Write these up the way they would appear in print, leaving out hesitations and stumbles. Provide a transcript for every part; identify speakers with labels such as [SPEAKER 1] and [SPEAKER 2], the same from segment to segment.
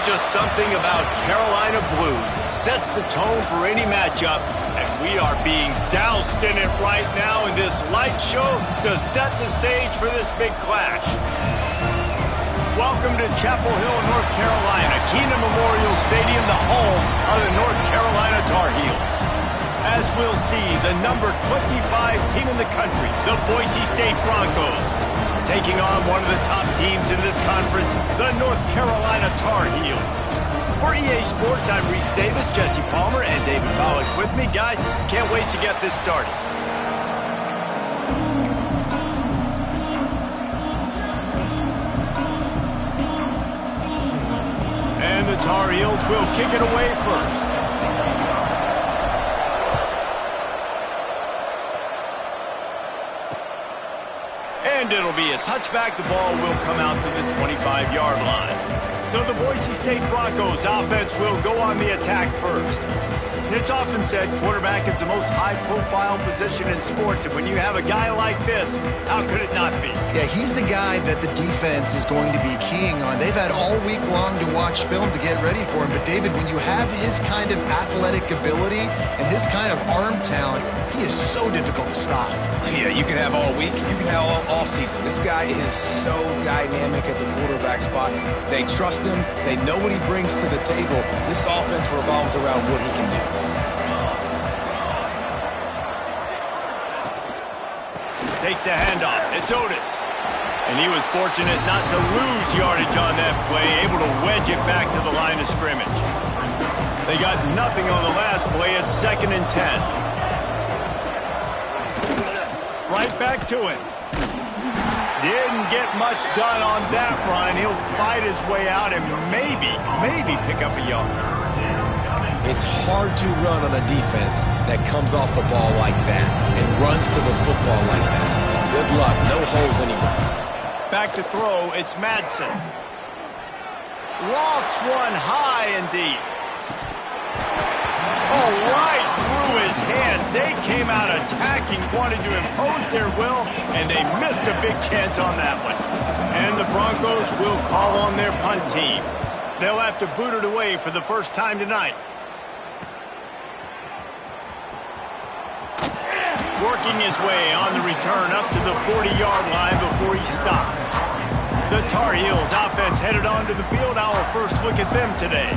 [SPEAKER 1] just something about Carolina blue that sets the tone for any matchup, and we are being doused in it right now in this light show to set the stage for this big clash. Welcome to Chapel Hill, North Carolina, Keenan Memorial Stadium, the home of the North Carolina Tar Heels. As we'll see, the number 25 team in the country, the Boise State Broncos, taking on one of the top teams in this conference, the North Carolina Tar Heels. For EA Sports, I'm Reese Davis, Jesse Palmer, and David Pollack with me. Guys, can't wait to get this started. And the Tar Heels will kick it away first. And it'll be a touchback. The ball will come out to the 25-yard line. So the Boise State Broncos offense will go on the attack first. And it's often said quarterback is the most high-profile position in sports, and when you have a guy like this, how could it not be?
[SPEAKER 2] Yeah, he's the guy that the defense is going to be keying on. They've had all week long to watch film to get ready for him, but David, when you have his kind of athletic ability and his kind of arm talent, he is so difficult to stop.
[SPEAKER 3] Yeah, you can have all week, you can have all season. This guy is so dynamic at the quarterback spot. They trust him. They know what he brings to the table. This offense revolves around what he can do.
[SPEAKER 1] Takes a handoff. It's Otis. And he was fortunate not to lose yardage on that play, able to wedge it back to the line of scrimmage. They got nothing on the last play. It's 2nd and 10. Right back to it. Didn't get much done on that run. He'll fight his way out and maybe pick up a yard.
[SPEAKER 3] It's hard to run on a defense that comes off the ball like that and runs to the football like that. Good luck. No holes anywhere.
[SPEAKER 1] Back to throw. It's Madsen. Lofts one high and deep. Oh, right through his hand. They came out attacking, wanted to impose their will, and they missed a big chance on that one. And the Broncos will call on their punt team. They'll have to boot it away for the first time tonight. Working his way on the return up to the 40-yard line before he stops. The Tar Heels offense headed onto the field. Our first look at them today.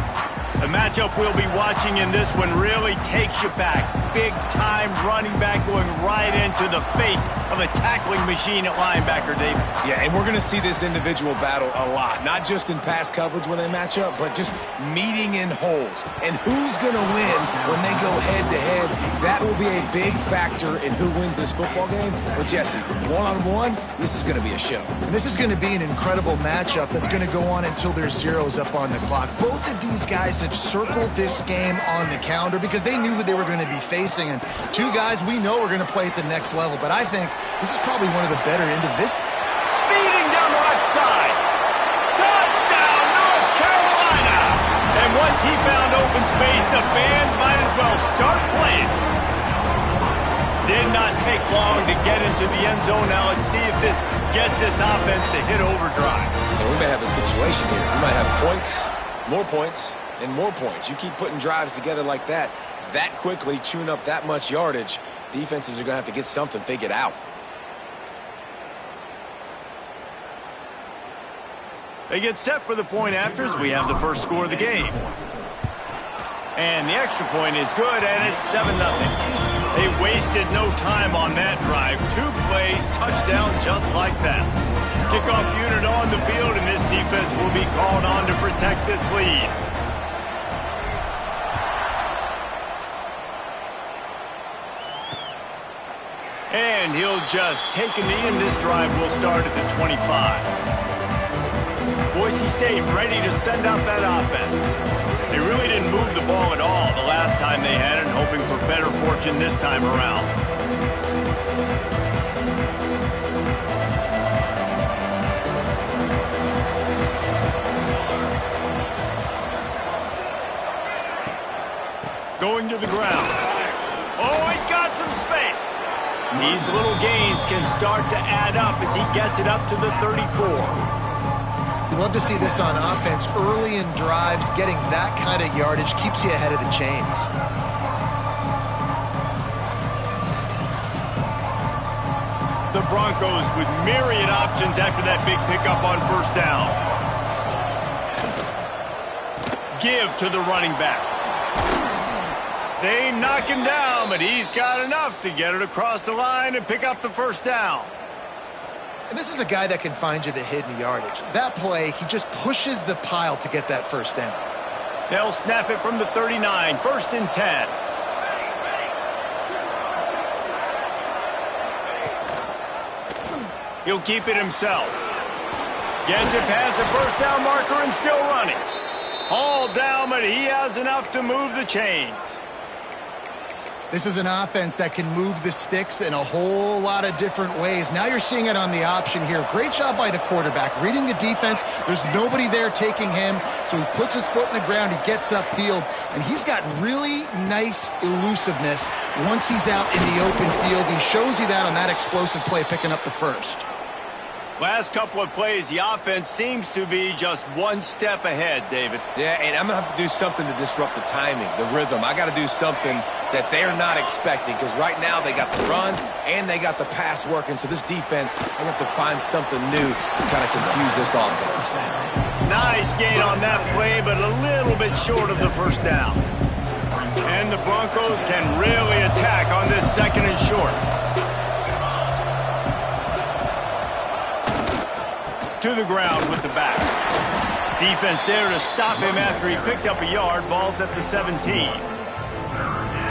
[SPEAKER 1] The matchup we'll be watching in this one really takes you back. Big-time running back going right into the face of a tackling machine at linebacker, David.
[SPEAKER 3] Yeah, and we're going to see this individual battle a lot. Not just in pass coverage when they match up, but just meeting in holes. And who's going to win when they go head-to-head? That will be a big factor in who wins this football game. But, Jesse, one-on-one, this is going to be a show.
[SPEAKER 2] And this is going to be an incredible matchup that's going to go on until there's zeros up on the clock. Both of these guys have circled this game on the calendar because they knew who they were going to be facing. And two guys we know are going to play at the next level. But I think this is probably one of the better individuals.
[SPEAKER 1] Speeding down the right side. Touchdown, North Carolina! And once he found open space, the band might as well start playing. Did not take long to get into the end zone. Now let's see if this gets this offense to hit overdrive.
[SPEAKER 3] And we may have a situation here. We might have points, more points, and more points. You keep putting drives together like that quickly, chewing up that much yardage, defenses are going to have to get something figured out.
[SPEAKER 1] They get set for the point afters. We have the first score of the game. And the extra point is good, and it's 7-0. They wasted no time on that drive. 2 plays, touchdown just like that. Kickoff unit on the field, and this defense will be called on to protect this lead. And he'll just take a knee, and this drive will start at the 25. Boise State ready to send out that offense. They really didn't move the ball at all the last time they had it, hoping for better fortune this time around. Going to the ground. Oh, he's got some space. These little gains can start to add up as he gets it up to the 34.
[SPEAKER 2] love to see this on offense. Early in drives, getting that kind of yardage keeps you ahead of the chains.
[SPEAKER 1] The Broncos with myriad options after that big pickup on first down. Give to the running back. They knock him down, but he's got enough to get it across the line and pick up the first down.
[SPEAKER 2] And this is a guy that can find you the hidden yardage. That play, he just pushes the pile to get that first down.
[SPEAKER 1] They'll snap it from the 39, 1st and 10. He'll keep it himself. Gets it past the first down marker and still running. All down, but he has enough to move the chains.
[SPEAKER 2] This is an offense that can move the sticks in a whole lot of different ways. Now you're seeing it on the option here. Great job by the quarterback. Reading the defense, there's nobody there taking him, so he puts his foot in the ground, he gets upfield, and he's got really nice elusiveness once he's out in the open field. He shows you that on that explosive play, picking up the first.
[SPEAKER 1] Last couple of plays, the offense seems to be just one step ahead, David.
[SPEAKER 3] Yeah, and I'm going to have to do something to disrupt the timing, the rhythm. I got to do something that they're not expecting, because right now they got the run and they got the pass working. So this defense, they have to find something new to kind of confuse this offense.
[SPEAKER 1] Nice gain on that play, but a little bit short of the first down. And the Broncos can really attack on this 2nd and short. To the ground with the back. Defense there to stop him after he picked up a yard. Ball's at the 17.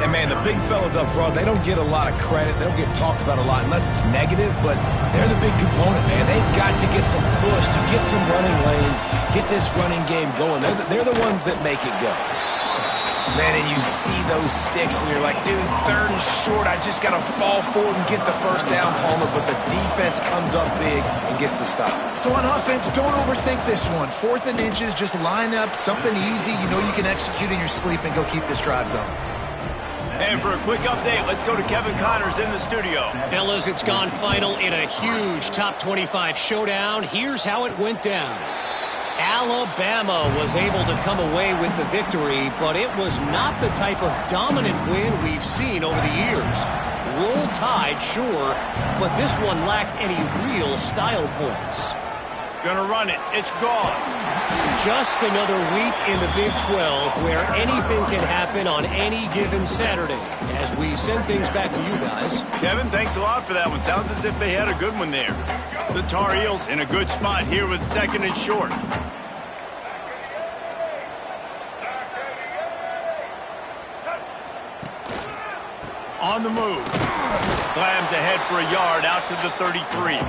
[SPEAKER 3] And, man, the big fellas up front, they don't get a lot of credit. They don't get talked about a lot unless it's negative, but they're the big component, man. They've got to get some push, to get some running lanes, get this running game going. They're the ones that make it go. Man, and you see those sticks, and you're like, dude, 3rd and short, I just got to fall forward and get the first down, Palmer, but the defense comes up big and gets the stop.
[SPEAKER 2] So on offense, don't overthink this one. 4th and inches, just line up something easy you know you can execute in your sleep and go keep this drive going.
[SPEAKER 1] And for a quick update, let's go to Kevin Connors in the studio.
[SPEAKER 4] Fellas, it's gone final in a huge top 25 showdown. Here's how it went down. Alabama was able to come away with the victory, but it was not the type of dominant win we've seen over the years. Roll Tide, sure, but this one lacked any real style points.
[SPEAKER 1] Gonna run it. It's Gauze.
[SPEAKER 4] Just another week in the Big 12 where anything can happen on any given Saturday. As we send things back to you guys.
[SPEAKER 1] Kevin, thanks a lot for that one. Sounds as if they had a good one there. The Tar Heels in a good spot here with 2nd and short. On the move. Slams ahead for a yard out to the 33.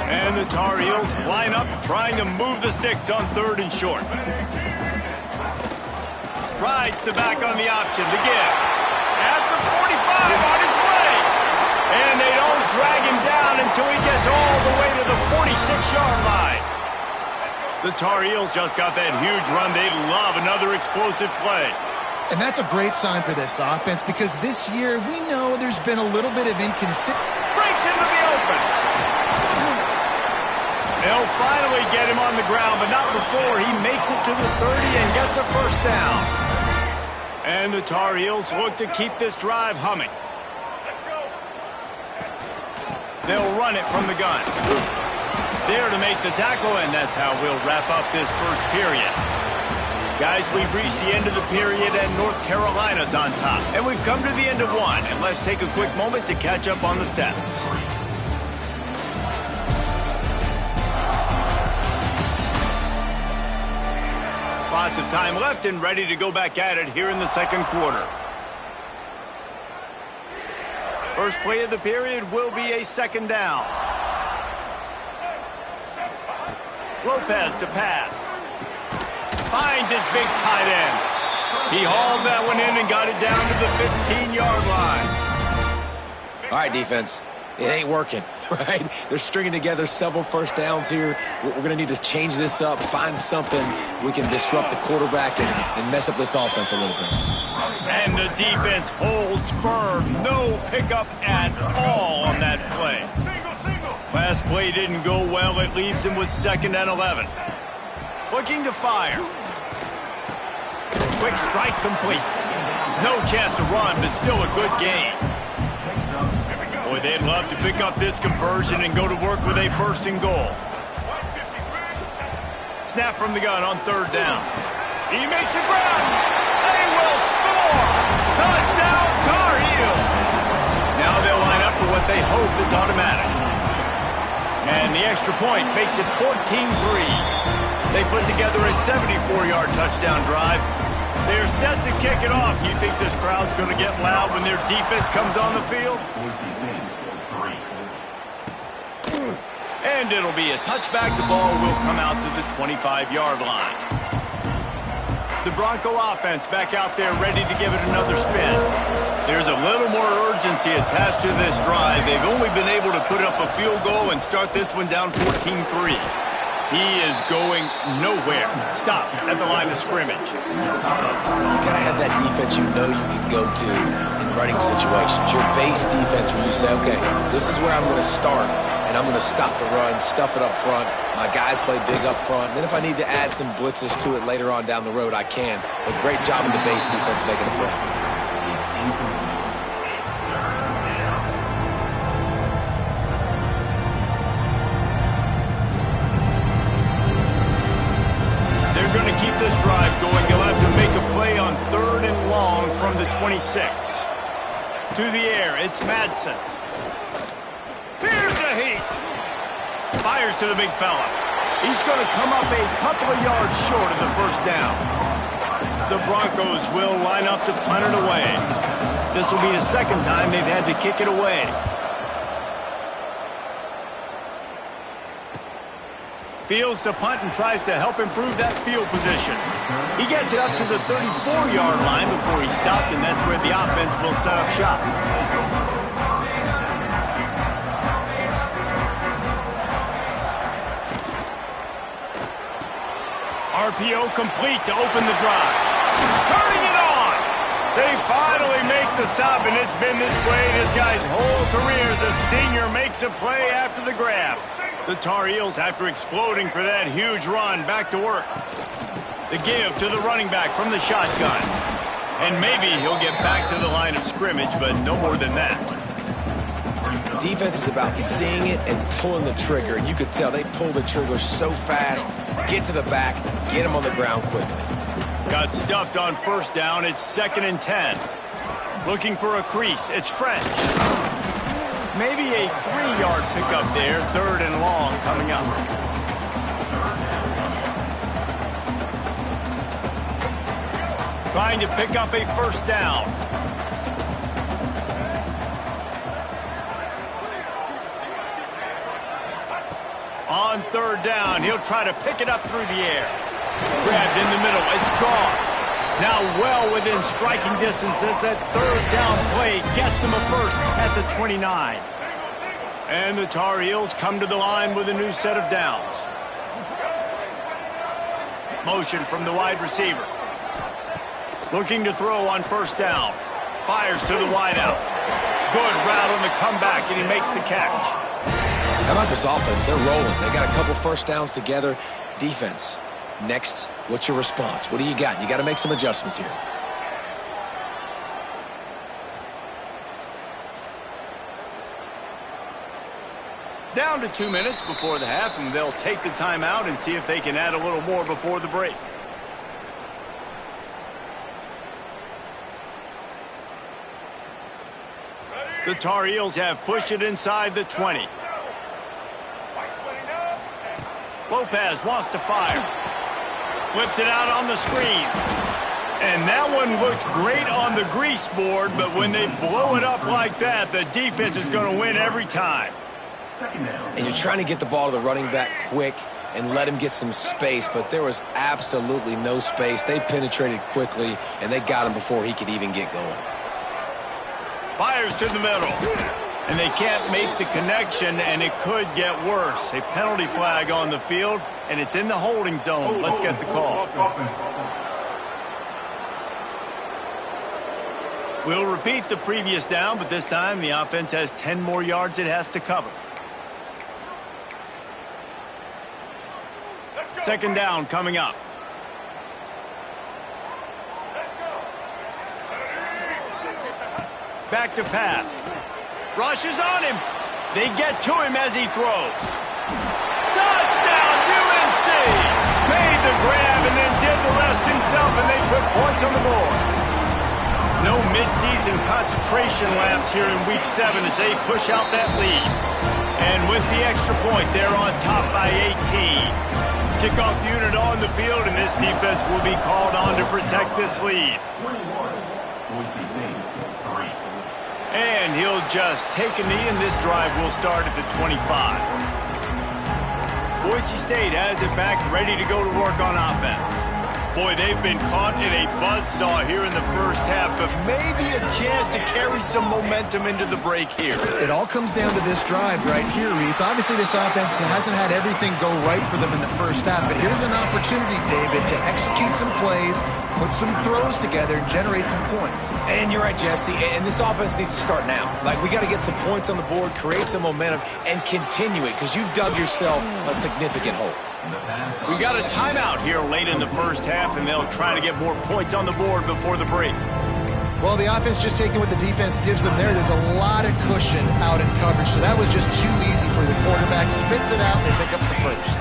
[SPEAKER 1] And the Tar Heels line up trying to move the sticks on 3rd and short. Rides the back on the option. The give. At the 45 on his way. And they don't drag him down until he gets all the way to the 46-yard line. The Tar Heels just got that huge run. They love another explosive play.
[SPEAKER 2] And that's a great sign for this offense, because this year we know there's been a little bit of inconsistency.
[SPEAKER 1] Breaks into the open. They'll finally get him on the ground, but not before he makes it to the 30 and gets a first down. And the Tar Heels look to keep this drive humming. They'll run it from the gun. There to make the tackle, and that's how we'll wrap up this first period. Guys, we've reached the end of the period, and North Carolina's on top. And we've come to the end of one, and let's take a quick moment to catch up on the stats. Lots of time left and ready to go back at it here in the 2nd quarter. First play of the period will be a 2nd down. Lopez to pass. Finds his big tight end. He hauled that one in and got it down to the 15-yard line.
[SPEAKER 3] All right, defense. It ain't working, right? They're stringing together several first downs here. We're going to need to change this up, find something we can disrupt the quarterback and mess up this offense a little bit.
[SPEAKER 1] And the defense holds firm. No pickup at all on that play. Last play didn't go well. It leaves him with 2nd and 11. Looking to fire. Quick strike complete. No chance to run, but still a good gain. Boy, they'd love to pick up this conversion and go to work with a 1st and goal. Snap from the gun on 3rd down. He makes a grab. They will score. Touchdown, Tar Heels. Now they'll line up for what they hope is automatic. And the extra point makes it 14-3. They put together a 74-yard touchdown drive. They're set to kick it off. You think this crowd's going to get loud when their defense comes on the field? And it'll be a touchback. The ball will come out to the 25-yard line. The Bronco offense back out there ready to give it another spin. There's a little more urgency attached to this drive. They've only been able to put up a field goal and start this one down 14-3. He is going nowhere. Stop at the line of scrimmage.
[SPEAKER 3] You gotta have that defense you know you can go to in running situations. Your base defense where you say, okay, this is where I'm going to start, and I'm going to stop the run, stuff it up front. My guys play big up front. And then if I need to add some blitzes to it later on down the road, I can. But great job in the base defense making a play.
[SPEAKER 1] Keep this drive going. They'll have to make a play on 3rd and long from the 26. To the air, it's Madsen. Here's a heat. Fires to the big fella. He's going to come up a couple of yards short of the 1st down. The Broncos will line up to punt it away. This will be the 2nd time they've had to kick it away. Fields to punt and tries to help improve that field position. He gets it up to the 34-yard line before he stopped, and that's where the offense will set up shop. RPO complete to open the drive. Turning it on! They finally make the stop, and it's been this way this guy's whole career as a senior makes a play after the grab. The Tar Heels, after exploding for that huge run, back to work. The give to the running back from the shotgun. And maybe he'll get back to the line of scrimmage, but no more than that.
[SPEAKER 3] Defense is about seeing it and pulling the trigger. And you could tell they pull the trigger so fast, get to the back, get him on the ground quickly.
[SPEAKER 1] Got stuffed on 1st down. It's 2nd and 10. Looking for a crease. It's French. Maybe a 3-yard pickup there. 3rd and long coming up. Trying to pick up a 1st down. On 3rd down, he'll try to pick it up through the air. Grabbed in the middle. It's Gauze. Now well within striking distance as that 3rd down play gets him a 1st at the 29. And the Tar Heels come to the line with a new set of downs. Motion from the wide receiver. Looking to throw on 1st down. Fires to the wideout. Good route on the comeback, and he makes the catch.
[SPEAKER 3] How about this offense? They're rolling. They got a couple 1st downs together. Defense. Next, what's your response? What do you got? You got to make some adjustments here.
[SPEAKER 1] Down to 2 minutes before the half, and they'll take the timeout and see if they can add a little more before the break. The Tar Heels have pushed it inside the 20. Lopez wants to fire. Flips it out on the screen. And that one looked great on the grease board, but when they blow it up like that, the defense is going to win every time.
[SPEAKER 3] And you're trying to get the ball to the running back quick and let him get some space, but there was absolutely no space. They penetrated quickly, and they got him before he could even get going.
[SPEAKER 1] Fires to the middle. And they can't make the connection, and it could get worse. A penalty flag on the field, and it's in the holding zone. Let's get the call. We'll repeat the previous down, but this time the offense has 10 more yards it has to cover. Second down coming up. Back to pass. Rush is on him. They get to him as he throws. Touchdown, UNC! Made the grab and then did the rest himself, and they put points on the board. No midseason concentration laps here in Week 7 as they push out that lead. And with the extra point, they're on top by 18. Kickoff unit on the field, and this defense will be called on to protect this lead. And he'll just take a knee, and this drive will start at the 25. Boise State has it back, ready to go to work on offense. Boy, they've been caught in a buzzsaw here in the first half, but maybe a chance to carry some momentum into the break here.
[SPEAKER 2] It all comes down to this drive right here, Reese. Obviously, this offense hasn't had everything go right for them in the first half, but here's an opportunity, David, to execute some plays, put some throws together, and generate some points.
[SPEAKER 3] And you're right, Jesse, and this offense needs to start now. Like, we got to get some points on the board, create some momentum, and continue it, because you've dug yourself a significant hole.
[SPEAKER 1] We got a timeout here late in the first half, and they'll try to get more points on the board before the break.
[SPEAKER 2] Well, the offense just taking what the defense gives them there. There's a lot of cushion out in coverage, so that was just too easy for the quarterback. Spits it out, and they pick up the first.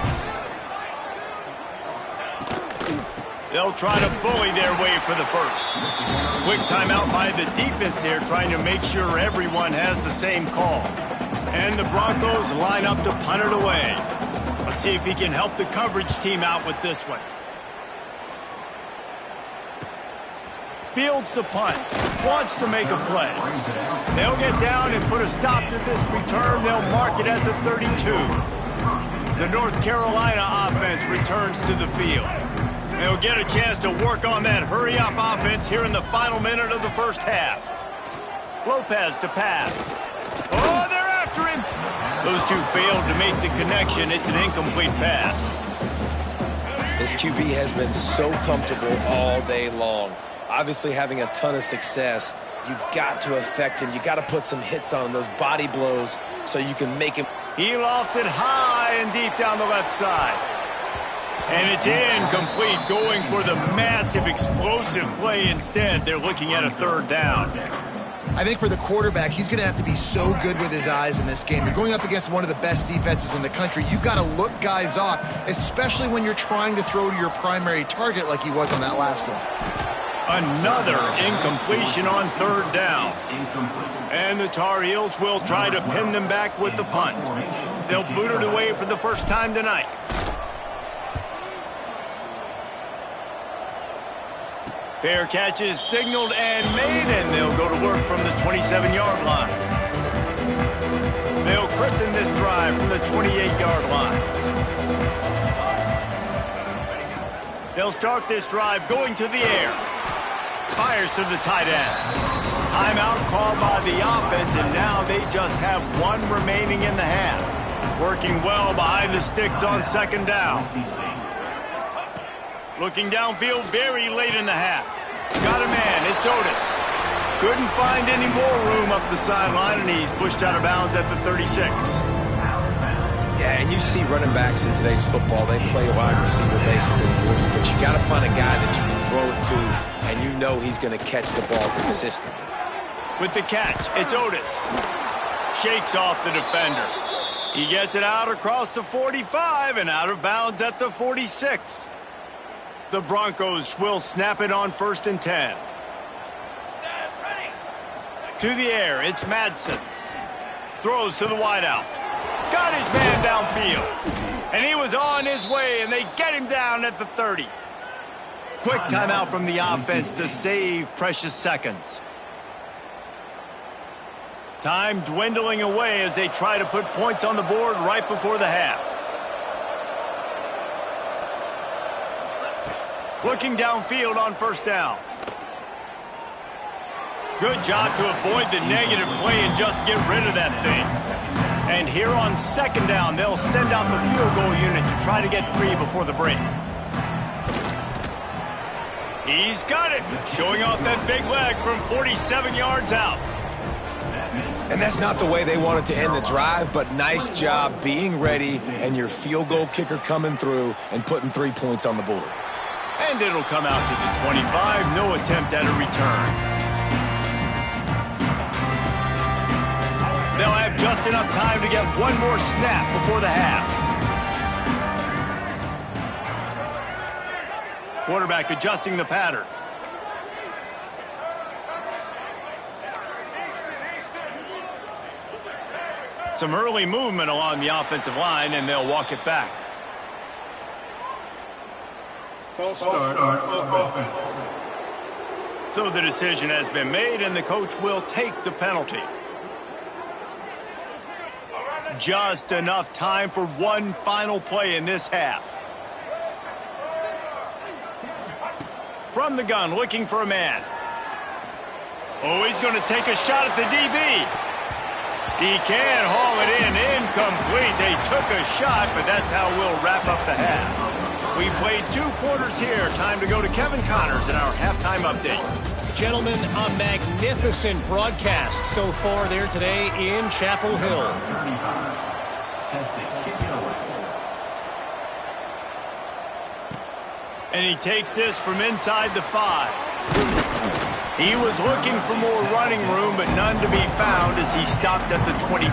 [SPEAKER 1] They'll try to bully their way for the first. Quick timeout by the defense there, trying to make sure everyone has the same call. And the Broncos line up to punt it away. Let's see if he can help the coverage team out with this one. Fields the punt. Wants to make a play. They'll get down and put a stop to this return. They'll mark it at the 32. The North Carolina offense returns to the field. They'll get a chance to work on that hurry-up offense here in the final minute of the first half. Lopez to pass. Oh, they're after him. Those two failed to make the connection. It's an incomplete pass.
[SPEAKER 3] This QB has been so comfortable all day long. Obviously having a ton of success. You've got to affect him. You've got to put some hits on him, those body blows, so you can make him.
[SPEAKER 1] He lofts it high and deep down the left side. And it's incomplete, going for the massive explosive play instead. They're looking at a third down.
[SPEAKER 2] I think for the quarterback, he's going to have to be so good with his eyes in this game. You're going up against one of the best defenses in the country. You've got to look guys off, especially when you're trying to throw to your primary target like he was on that last one.
[SPEAKER 1] Another incompletion on third down. And the Tar Heels will try to pin them back with the punt. They'll boot it away for the first time tonight. Fair catch is signaled and made, and they'll go to work from the 27-yard line. They'll christen this drive from the 28-yard line. They'll start this drive going to the air. Fires to the tight end. Timeout called by the offense, and now they just have one remaining in the half. Working well behind the sticks on second down. Looking downfield very late in the half. Got a man, it's Otis. Couldn't find any more room up the sideline, and he's pushed out of bounds at the 36.
[SPEAKER 3] Yeah, and you see running backs in today's football, they play wide receiver basically for you, but you got to find a guy that you can throw it to, and you know he's going to catch the ball consistently.
[SPEAKER 1] With the catch, it's Otis. Shakes off the defender. He gets it out across the 45 and out of bounds at the 46. The Broncos will snap it on 1st and 10. To the air, it's Madsen. Throws to the wideout. Got his man downfield. And he was on his way, and they get him down at the 30. Quick timeout from the offense to save precious seconds. Time dwindling away as they try to put points on the board right before the half. Looking downfield on 1st down. Good job to avoid the negative play and just get rid of that thing. And here on 2nd down, they'll send out the field goal unit to try to get 3 before the break. He's got it, showing off that big leg from 47 yards out.
[SPEAKER 3] And that's not the way they wanted to end the drive, but nice job being ready and your field goal kicker coming through and putting 3 points on the board.
[SPEAKER 1] And it'll come out to the 25. No attempt at a return. They'll have just enough time to get one more snap before the half. Quarterback adjusting the pattern. Some early movement along the offensive line, and they'll walk it back.
[SPEAKER 5] False start of offense.
[SPEAKER 1] So the decision has been made, and the coach will take the penalty. Just enough time for one final play in this half. From the gun, looking for a man. Oh, he's going to take a shot at the DB. He can haul it in, incomplete. They took a shot, but that's how we'll wrap up the half. We played 2 quarters here. Time to go to Kevin Connors in our halftime update.
[SPEAKER 4] Gentlemen, a magnificent broadcast so far there today in Chapel Hill.
[SPEAKER 1] And he takes this from inside the 5. He was looking for more running room, but none to be found as he stopped at the 23.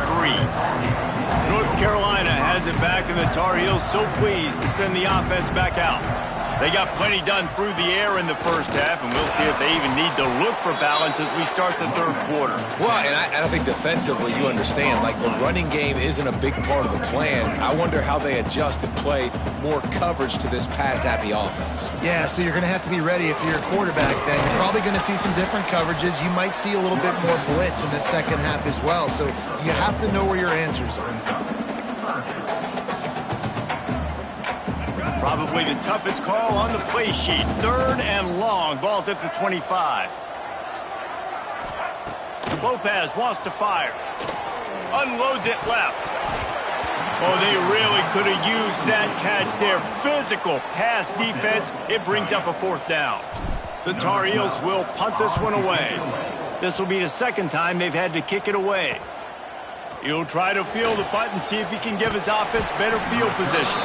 [SPEAKER 1] North Carolina has it back, and the Tar Heels so pleased to send the offense back out. They got plenty done through the air in the first half, and we'll see if they even need to look for balance as we start the third quarter.
[SPEAKER 3] Well, and I think defensively, you understand, like the running game isn't a big part of the plan. I wonder how they adjust and play more coverage to this pass-happy offense.
[SPEAKER 2] Yeah, so you're going to have to be ready if you're a quarterback then. You're probably going to see some different coverages. You might see a little bit more blitz in the second half as well. So you have to know where your answers are.
[SPEAKER 1] Probably the toughest call on the play sheet. 3rd and long. Ball's at the 25. Lopez wants to fire. Unloads it left. Oh, they really could have used that catch there. Physical pass defense. It brings up a 4th down. The Tar Heels will punt this one away. This will be the 2nd time they've had to kick it away. He'll try to field the punt and see if he can give his offense better field position.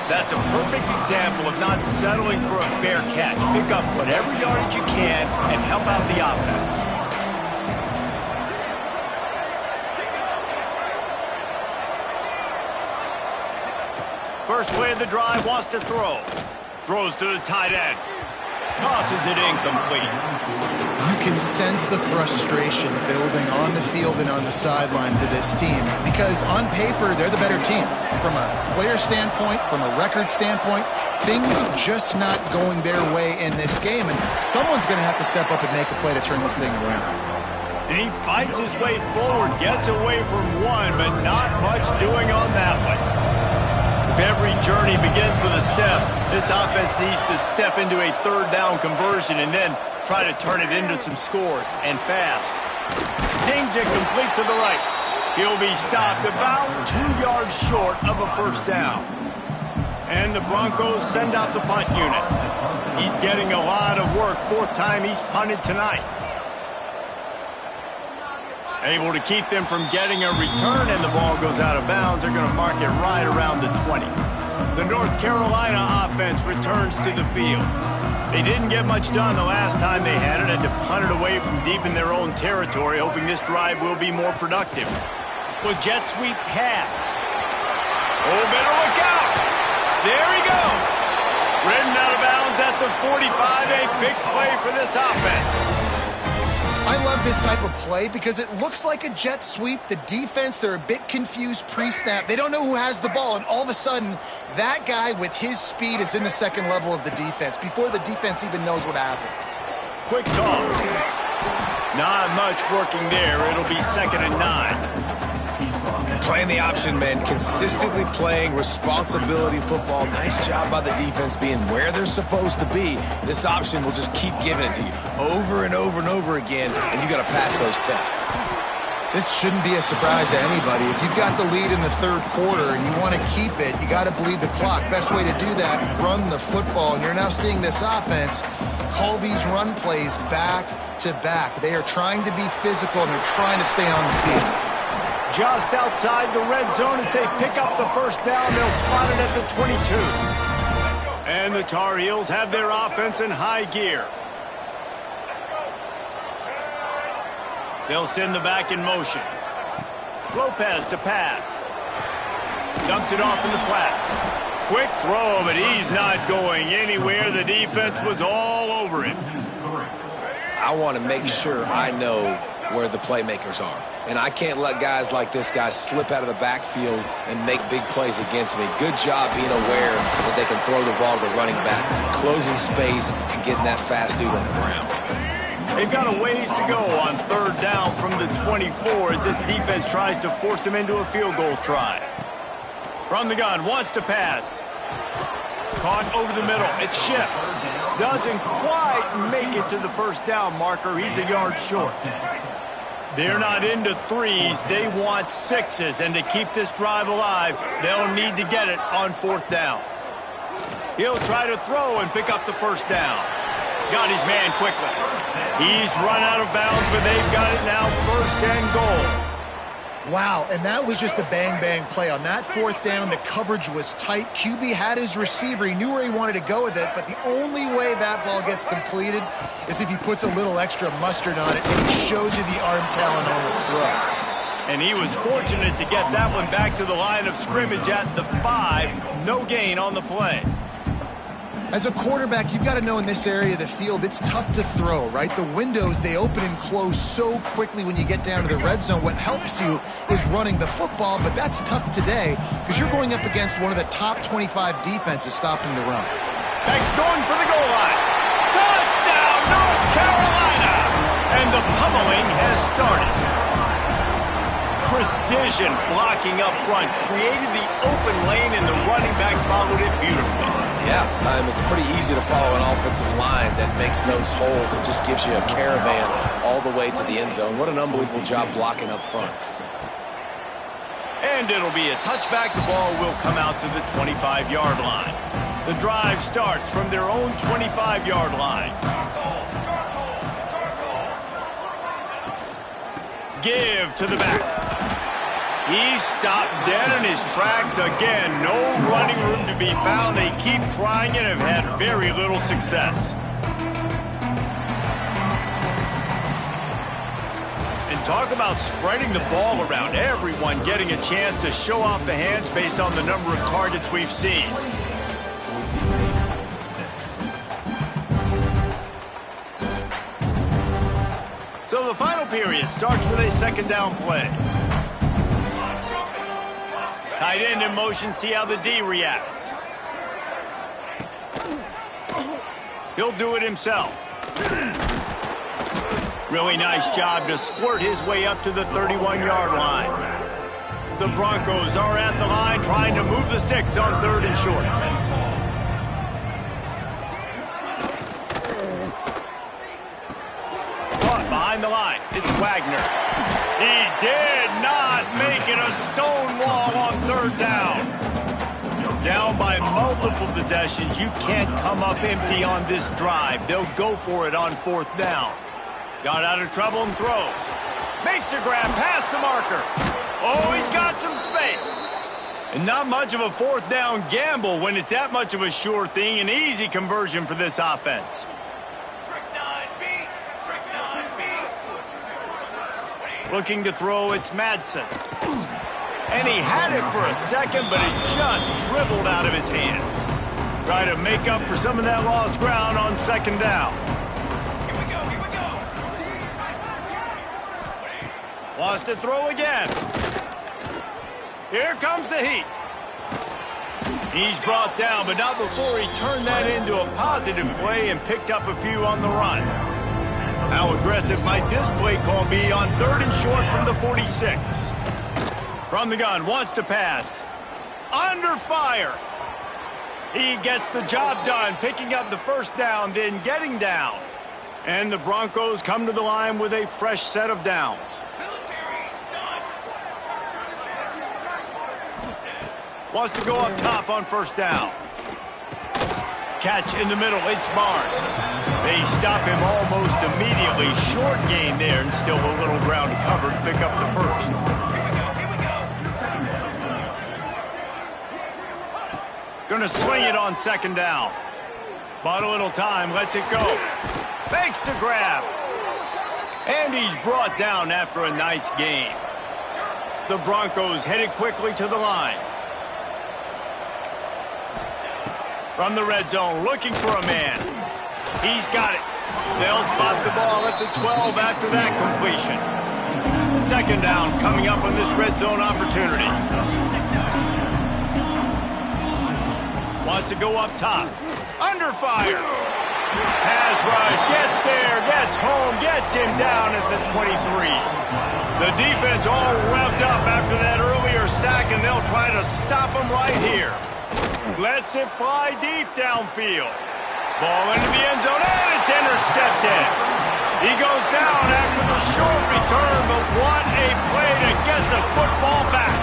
[SPEAKER 1] That's a perfect example of not settling for a fair catch. Pick up whatever yardage you can and help out the offense. First play of the drive, wants to throw. Throws to the tight end. Tosses it incomplete.
[SPEAKER 2] You can sense the frustration building on the field and on the sideline for this team because on paper, they're the better team. From a player standpoint, from a record standpoint, things just not going their way in this game, and someone's going to have to step up and make a play to turn this thing around.
[SPEAKER 1] And he fights his way forward, gets away from one, but not much doing on that one. If every journey begins with a step, this offense needs to step into a 3rd down conversion and then try to turn it into some scores, and fast. Zings it complete to the right. He'll be stopped about 2 yards short of a 1st down. And the Broncos send out the punt unit. He's getting a lot of work. 4th time he's punted tonight. Able to keep them from getting a return, and the ball goes out of bounds. They're going to mark it right around the 20. The North Carolina offense returns to the field. They didn't get much done the last time they had it, and to punt it away from deep in their own territory, hoping this drive will be more productive. Well, jet sweep pass. Oh, better look out. There he goes. Ridden out of bounds at the 45. A big play for this offense.
[SPEAKER 2] I love this type of play because it looks like a jet sweep. The defense, they're a bit confused pre-snap. They don't know who has the ball, and all of a sudden, that guy with his speed is in the 2nd level of the defense before the defense even knows what happened.
[SPEAKER 1] Quick toss. Not much working there. It'll be 2nd and 9.
[SPEAKER 3] Playing the option, man. Consistently playing responsibility football. Nice job by the defense being where they're supposed to be. This option will just keep giving it to you over and over and over again, and you got to pass those tests.
[SPEAKER 2] This shouldn't be a surprise to anybody. If you've got the lead in the 3rd quarter and you want to keep it, you got to bleed the clock. Best way to do that, run the football. And you're now seeing this offense call these run plays back back-to-back. They are trying to be physical, and they're trying to stay on the field.
[SPEAKER 1] Just outside the red zone as they pick up the first down. They'll spot it at the 22. And the Tar Heels have their offense in high gear. They'll send the back in motion. Lopez to pass. Dumps it off in the flats. Quick throw, but he's not going anywhere. The defense was all over him.
[SPEAKER 3] I want to make sure I know where the playmakers are. And I can't let guys like this guy slip out of the backfield and make big plays against me. Good job being aware that they can throw the ball to the running back, closing space, and getting that fast dude on the ground.
[SPEAKER 1] They've got a ways to go on third down from the 24 as this defense tries to force them into a field goal try. From the gun, wants to pass. Caught over the middle. It's Shipp. Doesn't quite make it to the first down marker. He's a yard short. They're not into threes. They want sixes. And to keep this drive alive, they'll need to get it on fourth down. He'll try to throw and pick up the first down. Got his man quickly. He's run out of bounds, but they've got it now first and goal.
[SPEAKER 2] Wow, and that was just a bang-bang play. On that fourth down, the coverage was tight. QB had his receiver. He knew where he wanted to go with it, but the only way that ball gets completed is if he puts a little extra mustard on it, and he shows you the arm talent on the throw.
[SPEAKER 1] And he was fortunate to get that one back to the line of scrimmage at the 5. No gain on the play.
[SPEAKER 2] As a quarterback, you've got to know in this area of the field, it's tough to throw, right? The windows, they open and close so quickly when you get down to the red zone. What helps you is running the football, but that's tough today because you're going up against one of the top 25 defenses stopping the run.
[SPEAKER 1] Next, going for the goal line. Touchdown, North Carolina! And the pummeling has started. Precision blocking up front created the open lane, and the running back followed it beautifully.
[SPEAKER 3] Yeah, it's pretty easy to follow an offensive line that makes those holes and just gives you a caravan all the way to the end zone. What an unbelievable job blocking up front.
[SPEAKER 1] And it'll be a touchback. The ball will come out to the 25-yard line. The drive starts from their own 25-yard line. Give to the back. He stopped dead in his tracks again. No running room to be found. They keep trying and have had very little success. And talk about spreading the ball around. Everyone getting a chance to show off the hands based on the number of targets we've seen. So the final period starts with a second down play. Tight end in motion, see how the D reacts. He'll do it himself. Really nice job to squirt his way up to the 31-yard line. The Broncos are at the line trying to move the sticks on third and short. Caught behind the line. It's Wagner. He did not make it a stone wall on third down. Down by multiple possessions. You can't come up empty on this drive. They'll go for it on fourth down. Got out of trouble and throws. Makes a grab past the marker. Oh, he's got some space. And not much of a fourth down gamble when it's that much of a sure thing. An easy conversion for this offense. Looking to throw, it's Madsen. And he had it for a second, but it just dribbled out of his hands. Try to make up for some of that lost ground on second down. Here we go. Wants to throw again. Here comes the heat. He's brought down, but not before he turned that into a positive play and picked up a few on the run. How aggressive might this play call be on third and short from the 46? From the gun, wants to pass. Under fire. He gets the job done, picking up the first down, then getting down. And the Broncos come to the line with a fresh set of downs. Wants to go up top on first down. Catch in the middle, it's Barnes. They stop him almost immediately. Short gain there, and still a little ground to cover to pick up the first. Gonna swing it on second down. Bought a little time, lets it go. Fakes the grab. And he's brought down after a nice gain. The Broncos headed quickly to the line. From the red zone, looking for a man. He's got it. They'll spot the ball at the 12 after that completion. Second down coming up on this red zone opportunity. Wants to go up top. Under fire. Pass rush. Gets there. Gets home. Gets him down at the 23. The defense all revved up after that earlier sack, and they'll try to stop him right here. Lets it fly deep downfield. Ball into the end zone, and it's intercepted. He goes down after the short return, but what a play to get the football back.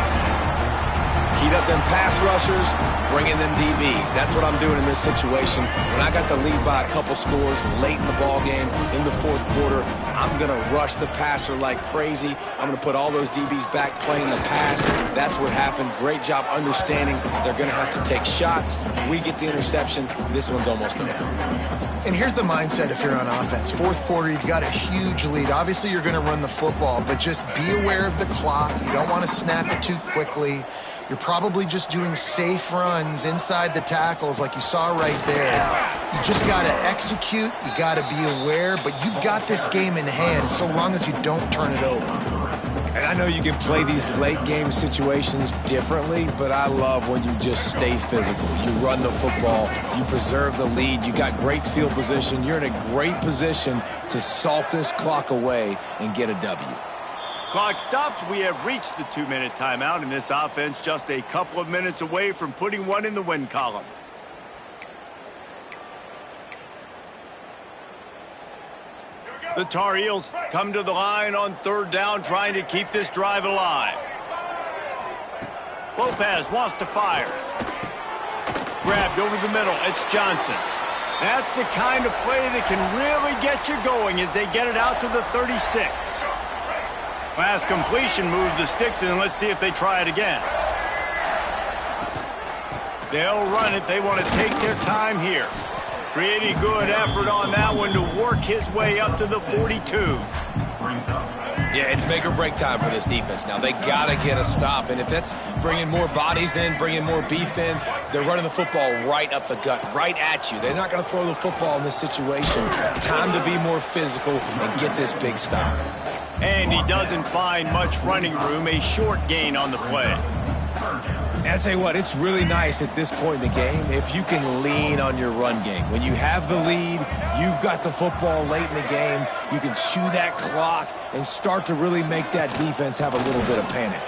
[SPEAKER 3] Heat up them pass rushers, bring in them DBs. That's what I'm doing in this situation. When I got the lead by a couple scores late in the ball game, in the fourth quarter, I'm going to rush the passer like crazy. I'm going to put all those DBs back playing the pass. That's what happened. Great job understanding they're going to have to take shots. We get the interception. This one's almost over.
[SPEAKER 2] And here's the mindset if you're on offense. Fourth quarter, you've got a huge lead. Obviously, you're going to run the football, but just be aware of the clock. You don't want to snap it too quickly. You're probably just doing safe runs inside the tackles like you saw right there. You just got to execute. You got to be aware, but you've got this game in hand so long as you don't turn it over.
[SPEAKER 3] And I know you can play these late game situations differently, but I love when you just stay physical. You run the football, you preserve the lead, you got great field position, you're in a great position to salt this clock away and get a W.
[SPEAKER 1] Clock stops. We have reached the 2-minute timeout, and this offense just a couple of minutes away from putting one in the win column. The Tar Heels come to the line on third down, trying to keep this drive alive. Lopez wants to fire. Grabbed over the middle. It's Johnson. That's the kind of play that can really get you going as they get it out to the 36. Last completion moved the sticks in. Let's see if they try it again. They'll run it. They want to take their time here. Pretty good effort on that one to work his way up to the 42.
[SPEAKER 3] Yeah, it's make or break time for this defense now. They got to get a stop, and if that's bringing more bodies in, bringing more beef in, they're running the football right up the gut, right at you. They're not going to throw the football in this situation. Time to be more physical and get this big stop.
[SPEAKER 1] And he doesn't find much running room, a short gain on the play.
[SPEAKER 3] And I'll tell you what, it's really nice at this point in the game if you can lean on your run game. When you have the lead, you've got the football late in the game, you can chew that clock and start to really make that defense have a little bit of panic.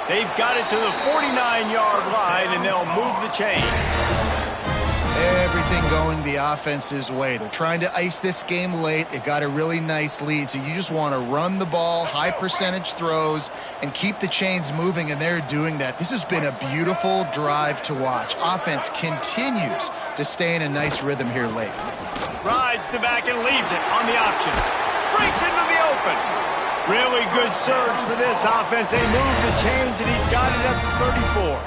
[SPEAKER 1] They've got it to the 49-yard line, and they'll move the chains.
[SPEAKER 2] Everything going the offense's way. They're trying to ice this game late. They've got a really nice lead, so you just want to run the ball, high percentage throws, and keep the chains moving, and they're doing that. This has been a beautiful drive to watch. Offense continues to stay in a nice rhythm here late.
[SPEAKER 1] Rides the back and leaves it on the option. Breaks into the open. Really good surge for this offense. They move the chains, and he's got it at the 34.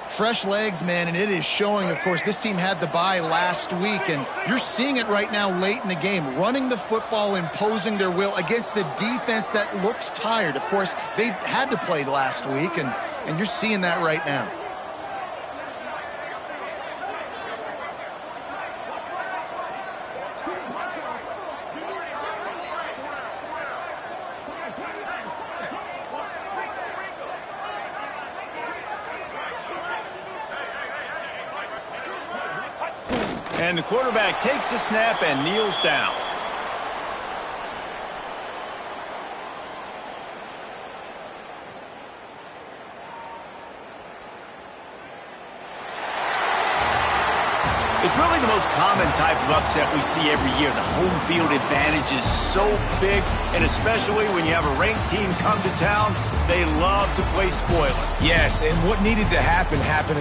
[SPEAKER 2] Fresh legs, man, and it is showing. Of course, this team had the bye last week, and you're seeing it right now late in the game, running the football, imposing their will against the defense that looks tired. Of course, they had to play last week, and you're seeing that right now.
[SPEAKER 1] And the quarterback takes the snap and kneels down. It's really the most common type of upset we see every year. The home field advantage is so big, and especially when you have a ranked team come to town, they love to play spoiler.
[SPEAKER 3] Yes, and what needed to happen happened in